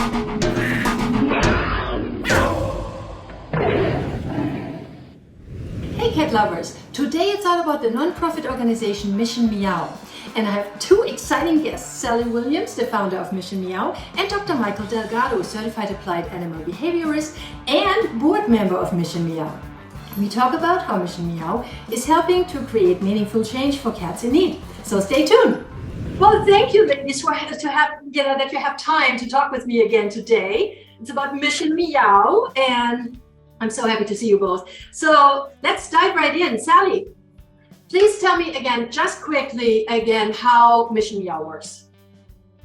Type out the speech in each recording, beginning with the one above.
Hey cat lovers! Today it's all about the non-profit organization Mission Meow. And I have two exciting guests, Sally Williams, the founder of Mission Meow, and Dr. Mikel Delgado, certified applied animal behaviorist and board member of Mission Meow. We talk about how Mission Meow is helping to create meaningful change for cats in need. So stay tuned. Well, thank you, ladies, that you have time to talk with me again today. It's about Mission Meow, and I'm so happy to see you both. So let's dive right in. Sally, please tell me again, just quickly again, how Mission Meow works.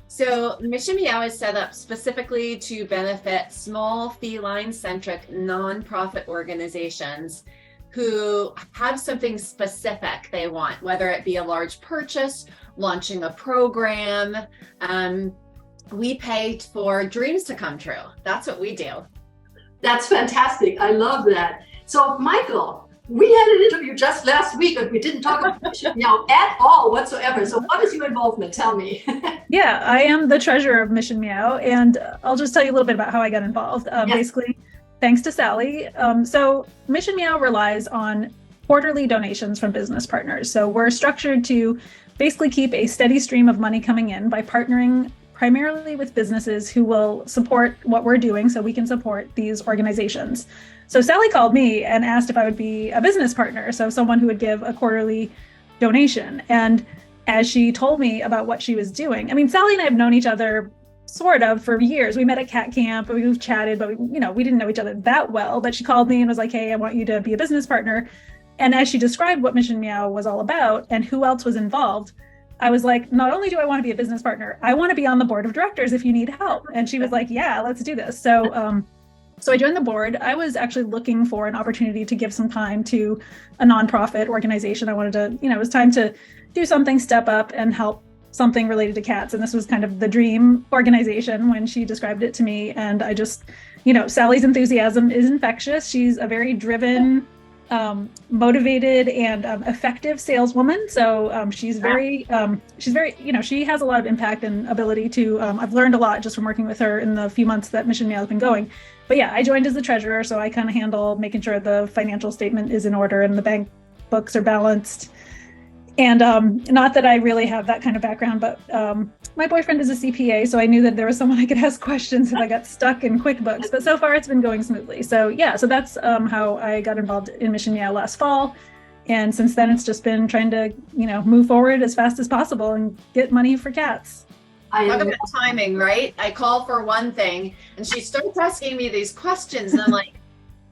So Mission Meow is set up specifically to benefit small feline-centric nonprofit organizations who have something specific they want, whether it be a large purchase, launching a program. We pay for dreams to come true. That's what we do. That's fantastic. I love that. So Mikel, we had an interview just last week, but we didn't talk about Mission Meow at all whatsoever. So what is your involvement? Tell me. Yeah, I am the treasurer of Mission Meow, and I'll just tell you a little bit about how I got involved. Yes. Basically, thanks to Sally. So Mission Meow relies on quarterly donations from business partners. So we're structured to basically keep a steady stream of money coming in by partnering primarily with businesses who will support what we're doing so we can support these organizations. So Sally called me and asked if I would be a business partner, so someone who would give a quarterly donation. And as she told me about what she was doing, I mean, Sally and I have known each other sort of for years. We met at cat camp, we've chatted, but we didn't know each other that well. But she called me and was like, hey, I want you to be a business partner. And as she described what Mission Meow was all about and who else was involved, I was like, not only do I want to be a business partner, I want to be on the board of directors if you need help. And she was like, yeah, let's do this. So I joined the board. I was actually looking for an opportunity to give some time to a nonprofit organization. I wanted to, it was time to do something, step up and help something related to cats. And this was kind of the dream organization when she described it to me. And I just, Sally's enthusiasm is infectious. She's a very driven, motivated and effective saleswoman. So she's very, she has a lot of impact and ability to, I've learned a lot just from working with her in the few months that Mission Meow has been going. But yeah, I joined as the treasurer, so I kind of handle making sure the financial statement is in order and the bank books are balanced. And not that I really have that kind of background, but my boyfriend is a CPA, so I knew that there was someone I could ask questions if I got stuck in QuickBooks. But so far, it's been going smoothly. So yeah, so that's how I got involved in Mission Meow last fall. And since then, it's just been trying to, move forward as fast as possible and get money for cats. Talk about timing, right? I call for one thing, and she starts asking me these questions, and I'm like,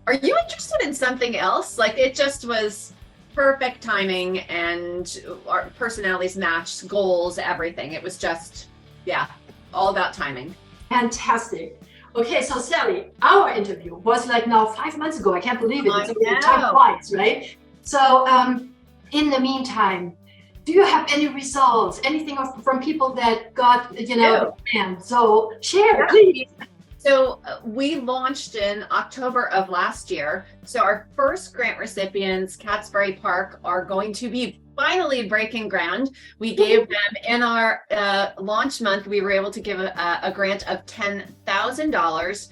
are you interested in something else? Like, it just was perfect timing, and our personalities matched, goals, everything. It was just, all about timing. Fantastic. Okay, so Sally, our interview was like now 5 months ago. I can't believe it. It's already time flies, right? So in the meantime, do you have any results, anything from people that got, and so share, please. So we launched in October of last year. So our first grant recipients, Cat's Park, are going to be finally breaking ground. We gave them in our launch month, we were able to give a grant of $10,000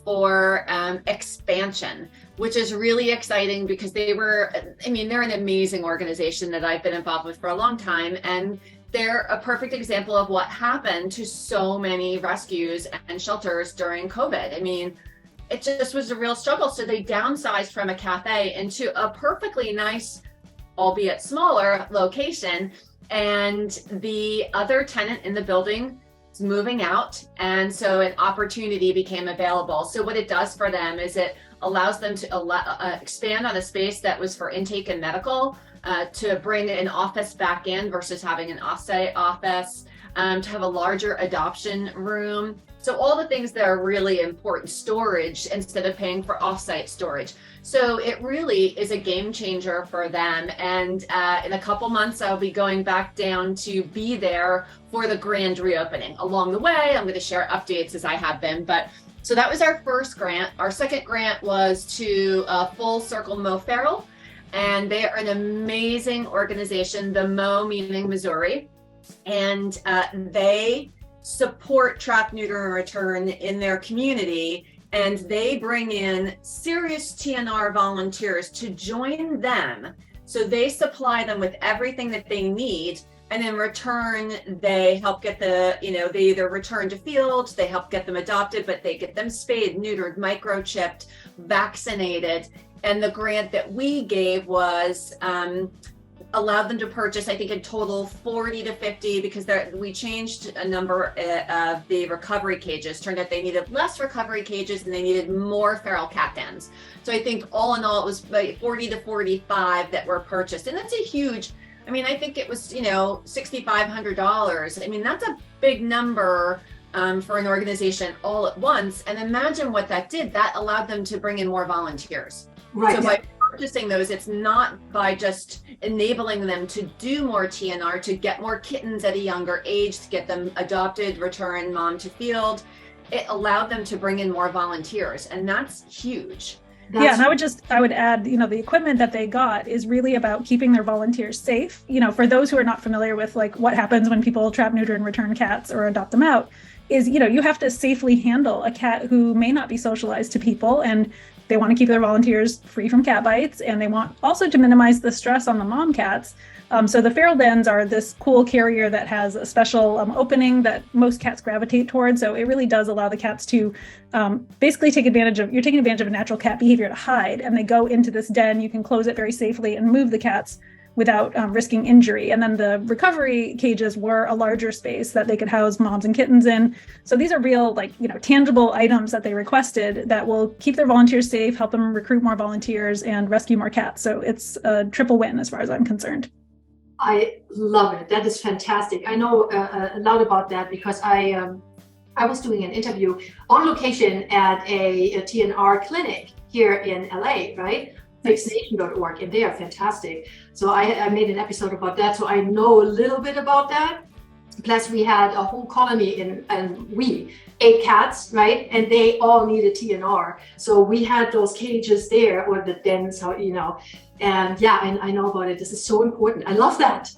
for expansion, which is really exciting because they're an amazing organization that I've been involved with for a long time. And they're a perfect example of what happened to so many rescues and shelters during COVID. I mean, it just was a real struggle. So they downsized from a cafe into a perfectly nice, albeit smaller location. And the other tenant in the building is moving out. And so an opportunity became available. So what it does for them is it allows them to expand on a space that was for intake and medical, to bring an office back in versus having an offsite office, to have a larger adoption room. So all the things that are really important, storage instead of paying for offsite storage. So it really is a game changer for them. And in a couple months, I'll be going back down to be there for the grand reopening. Along the way, I'm going to share updates as I have been. But so that was our first grant. Our second grant was to Full Circle Mo Feral. And they are an amazing organization, the Mo meaning Missouri. And they support trap, neuter, and return in their community. And they bring in serious TNR volunteers to join them. So they supply them with everything that they need. And in return, they help get they either return to field, they help get them adopted, but they get them spayed, neutered, microchipped, vaccinated. And the grant that we gave was allowed them to purchase, I think in total 40 to 50, because we changed a number of the recovery cages. Turned out they needed less recovery cages and they needed more feral cat dens. So I think all in all, it was like 40 to 45 that were purchased. And that's a huge, I mean, I think it was, $6,500. I mean, that's a big number for an organization all at once. And imagine what that did. That allowed them to bring in more volunteers. Right. So by purchasing those, it's not by just enabling them to do more TNR, to get more kittens at a younger age, to get them adopted, return mom to field. It allowed them to bring in more volunteers, and that's huge. And I would add, the equipment that they got is really about keeping their volunteers safe. For those who are not familiar with like what happens when people trap, neuter, and return cats or adopt them out, is, you have to safely handle a cat who may not be socialized to people, and they want to keep their volunteers free from cat bites, and they want also to minimize the stress on the mom cats. So the feral dens are this cool carrier that has a special opening that most cats gravitate towards. So it really does allow the cats to basically you're taking advantage of a natural cat behavior to hide, and they go into this den. You can close it very safely and move the cats without risking injury. And then the recovery cages were a larger space that they could house moms and kittens in. So these are real, tangible items that they requested that will keep their volunteers safe, help them recruit more volunteers, and rescue more cats. So it's a triple win as far as I'm concerned. I love it. That is fantastic. I know a lot about that because I was doing an interview on location at a TNR clinic here in LA, right? Fixation.org, and they are fantastic. So I made an episode about that. So I know a little bit about that. Plus we had a whole colony and 8 cats, right? And they all needed TNR. So we had those cages there, or the dens, and I know about it. This is so important. I love that.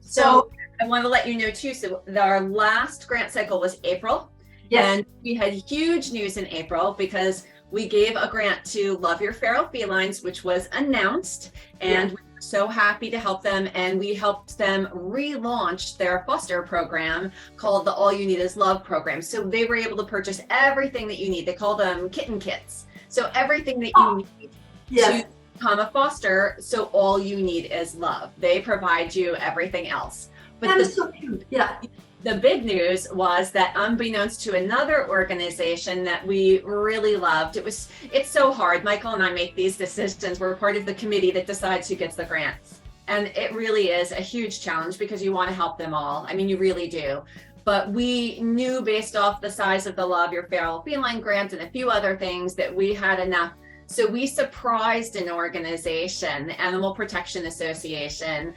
So I want to let you know too, so our last grant cycle was April. Yes. And we had huge news in April because we gave a grant to Love Your Feral Felines, which was announced, and we were so happy to help them. And we helped them relaunch their foster program called the All You Need Is Love program. So they were able to purchase everything that you need. They call them kitten kits. So everything that you need to become a foster. So all you need is love. They provide you everything else. But that is so cute. Yeah. The big news was that, unbeknownst to another organization that we really loved, it's so hard. Michael and I make these decisions. We're part of the committee that decides who gets the grants. And it really is a huge challenge because you want to help them all. I mean, you really do. But we knew based off the size of the Love Your Feral Feline grant and a few other things that we had enough. So we surprised an organization, the Animal Protection Association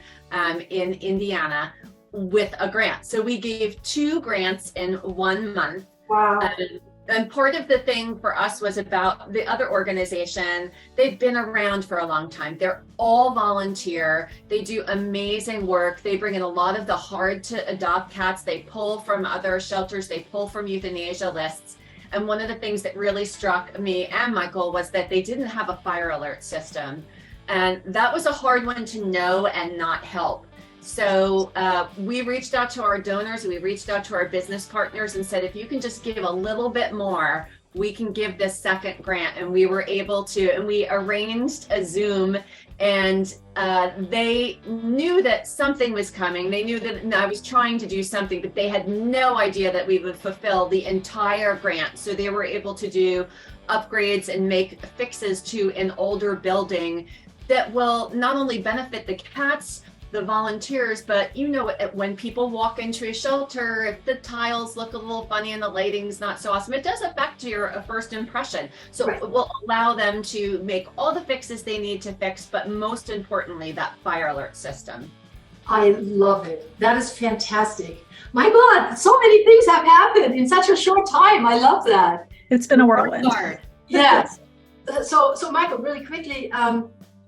in Indiana, with a grant. So we gave 2 grants in 1 month. Wow. And part of the thing for us was about the other organization. They've been around for a long time. They're all volunteer. They do amazing work. They bring in a lot of the hard to adopt cats. They pull from other shelters. They pull from euthanasia lists. And one of the things that really struck me and Michael was that they didn't have a fire alert system. And that was a hard one to know and not help. So we reached out to our donors, we reached out to our business partners and said, if you can just give a little bit more, we can give this second grant. And we were able to, and we arranged a Zoom, and they knew that something was coming. They knew that I was trying to do something, but they had no idea that we would fulfill the entire grant. So they were able to do upgrades and make fixes to an older building that will not only benefit the cats, the volunteers, but when people walk into a shelter, if the tiles look a little funny and the lighting's not so awesome, it does affect your first impression. So It will allow them to make all the fixes they need to fix, but most importantly, that fire alert system. I love it. That is fantastic. My God, so many things have happened in such a short time. I love that. It's been a whirlwind. Yes. So Michael, really quickly,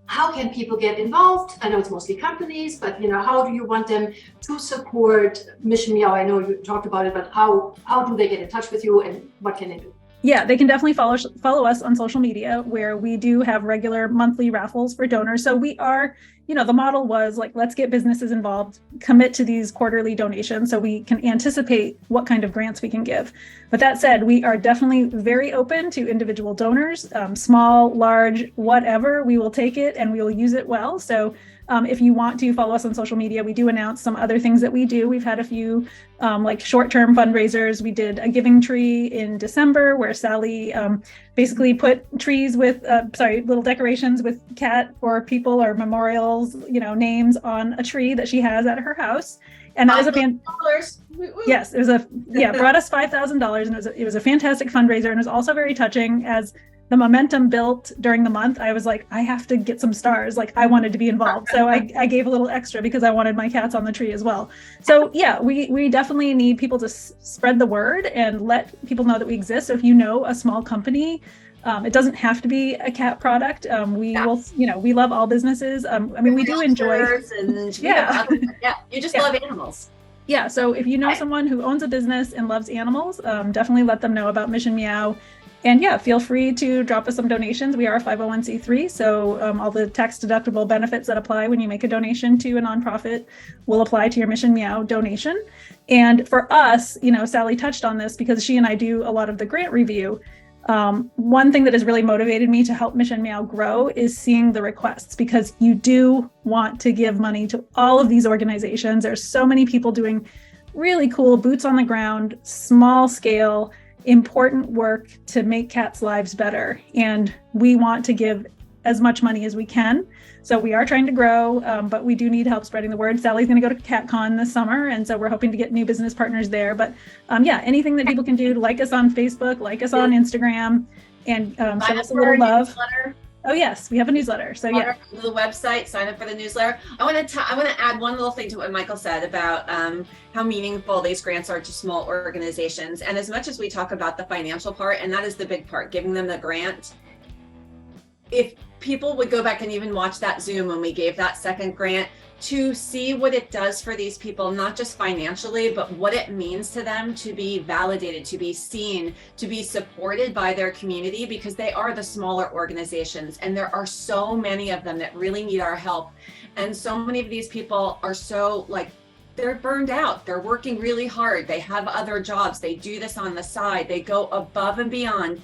how can people get involved? I know it's mostly companies, but how do you want them to support Mission Meow? I know you talked about it, but how do they get in touch with you, and what can they do? Yeah, they can definitely follow us on social media, where we do have regular monthly raffles for donors. So we are, the model was like, let's get businesses involved, commit to these quarterly donations so we can anticipate what kind of grants we can give. But that said, we are definitely very open to individual donors, small, large, whatever, we will take it and we will use it well. So if you want to follow us on social media, we do announce some other things that we do. We've had a few like short-term fundraisers. We did a giving tree in December where Sally basically put trees with, little decorations with cat or people or memorials, names on a tree that she has at her house. And that was yes, it was brought us $5,000, and it was a fantastic fundraiser. And it was also very touching as the momentum built during the month. I was like, I have to get some stars. Like, I wanted to be involved. So I gave a little extra because I wanted my cats on the tree as well. So yeah, we definitely need people to spread the word and let people know that we exist. So if you know a small company, it doesn't have to be a cat product. We will, we love all businesses. We do enjoy. And you just love animals. Yeah. So if you know someone who owns a business and loves animals, definitely let them know about Mission Meow. And yeah, feel free to drop us some donations. We are a 501c3, so all the tax-deductible benefits that apply when you make a donation to a nonprofit will apply to your Mission Meow donation. And for us, Sally touched on this because she and I do a lot of the grant review. One thing that has really motivated me to help Mission Meow grow is seeing the requests, because you do want to give money to all of these organizations. There's so many people doing really cool boots on the ground, small scale, important work to make cats' lives better. And we want to give as much money as we can. So we are trying to grow, but we do need help spreading the word. Sally's going to go to CatCon this summer, and so we're hoping to get new business partners there. But anything that people can do, like us on Facebook, like us on Instagram, and show us a little love. Newsletter. Oh yes, we have a newsletter. So yeah, go to the website, sign up for the newsletter. I want to add one little thing to what Michael said about how meaningful these grants are to small organizations. And as much as we talk about the financial part, and that is the big part, giving them the grant, if people would go back and even watch that Zoom when we gave that second grant, to see what it does for these people, not just financially, but what it means to them to be validated, to be seen, to be supported by their community, because they are the smaller organizations and there are so many of them that really need our help. And so many of these people are so they're burned out. They're working really hard. They have other jobs. They do this on the side. They go above and beyond.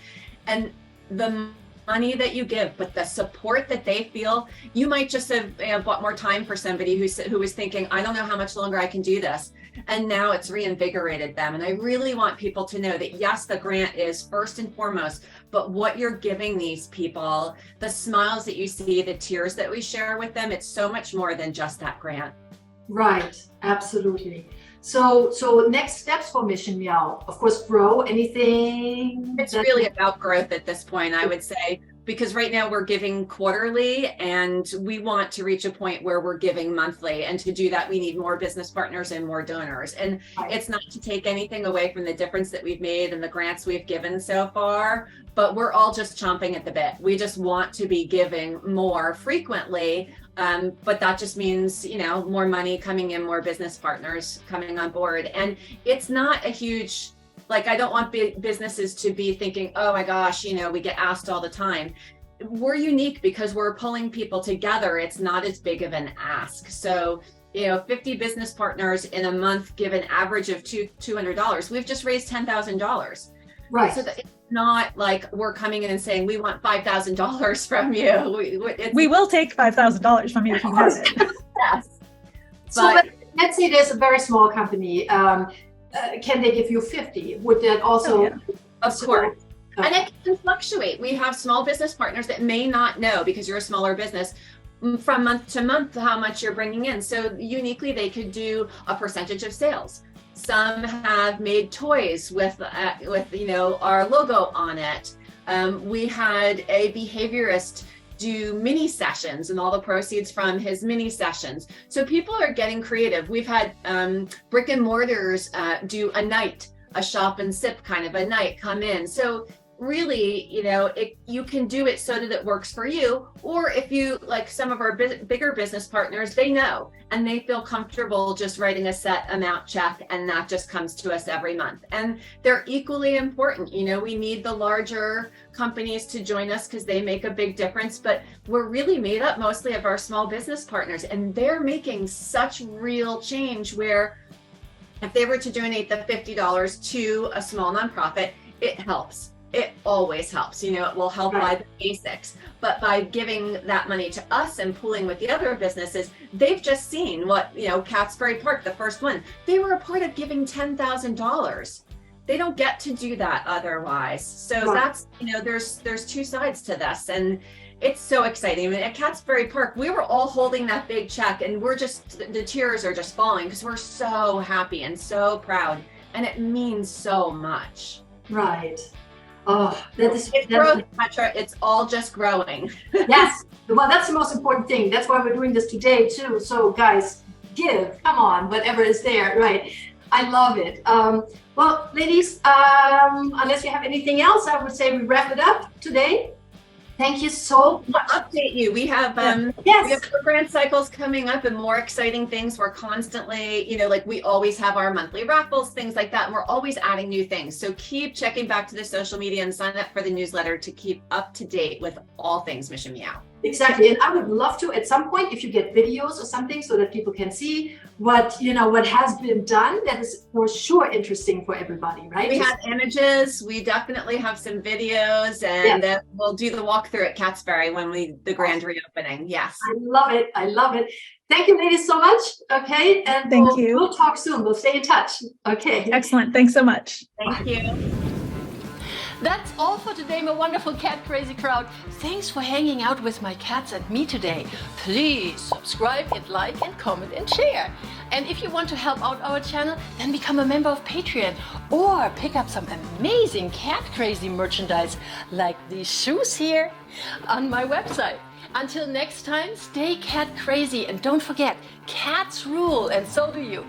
And the money that you give, but the support that they feel, you might just have bought more time for somebody who was thinking, I don't know how much longer I can do this. And now it's reinvigorated them. And I really want people to know that yes, the grant is first and foremost, but what you're giving these people, the smiles that you see, the tears that we share with them, it's so much more than just that grant. Right, absolutely. So next steps for Mission Meow, of course, grow. Anything? It's really about growth at this point, I would say, because right now we're giving quarterly and we want to reach a point where we're giving monthly. And to do that, we need more business partners and more donors. And it's not to take anything away from the difference that we've made and the grants we've given so far, but we're all just chomping at the bit. We just want to be giving more frequently. But that just means, more money coming in, more business partners coming on board. And it's not a huge, I don't want businesses to be thinking, oh my gosh, we get asked all the time. We're unique because we're pulling people together. It's not as big of an ask. So, 50 business partners in a month give an average of $200. We've just raised $10,000. Right. So it's not like we're coming in and saying, we want $5,000 from you. We will take $5,000 from you if you have it. Yes. So let's say there's a very small company. Can they give you 50? Would that also? Oh, yeah. Of course. And it can fluctuate. We have small business partners that may not know, because you're a smaller business, from month to month how much you're bringing in. So uniquely, they could do a percentage of sales. Some have made toys with our logo on it. We had a behaviorist do mini sessions and all the proceeds from his mini sessions. So people are getting creative. We've had brick and mortars do a night, a shop and sip kind of a night come in. So really, you can do it so that it works for you. Or if you, like some of our bigger business partners, they know and they feel comfortable just writing a set amount check, and that just comes to us every month. And they're equally important. We need the larger companies to join us because they make a big difference, but we're really made up mostly of our small business partners, and they're making such real change where if they were to donate the $50 to a small nonprofit, it helps. It always helps. It will help buy the basics, but by giving that money to us and pooling with the other businesses, they've just seen what, Catsbury Park, the first one, they were a part of giving $10,000. They don't get to do that otherwise. So that's, there's two sides to this, and it's so exciting. I mean, at Catsbury Park, we were all holding that big check, and the tears are just falling because we're so happy and so proud, and it means so much. Right. Oh, that's growth, Petra. It's all just growing. Yes. Well, that's the most important thing. That's why we're doing this today too. So guys, give, come on, whatever is there, right? I love it. Well, ladies, unless you have anything else, I would say we wrap it up today. Thank you so much. I'll update you. We have we have grant cycles coming up and more exciting things. We're constantly, like we always have our monthly raffles, things like that. And we're always adding new things. So keep checking back to the social media and sign up for the newsletter to keep up to date with all things Mission Meow. Exactly. And I would love to, at some point, if you get videos or something so that people can see what has been done, that is for sure interesting for everybody, right? We have images. We definitely have some videos, and we'll do the walkthrough at Catsbury when the grand reopening. Yes. I love it. I love it. Thank you, ladies, so much. Okay. And thank you. We'll talk soon. We'll stay in touch. Okay. Excellent. Thanks so much. Thank you. That's all for today, my wonderful cat crazy crowd. Thanks for hanging out with my cats and me today. Please subscribe, hit like and comment and share. And if you want to help out our channel, then become a member of Patreon or pick up some amazing cat crazy merchandise like these shoes here on my website. Until next time, stay cat crazy and don't forget, cats rule and so do you.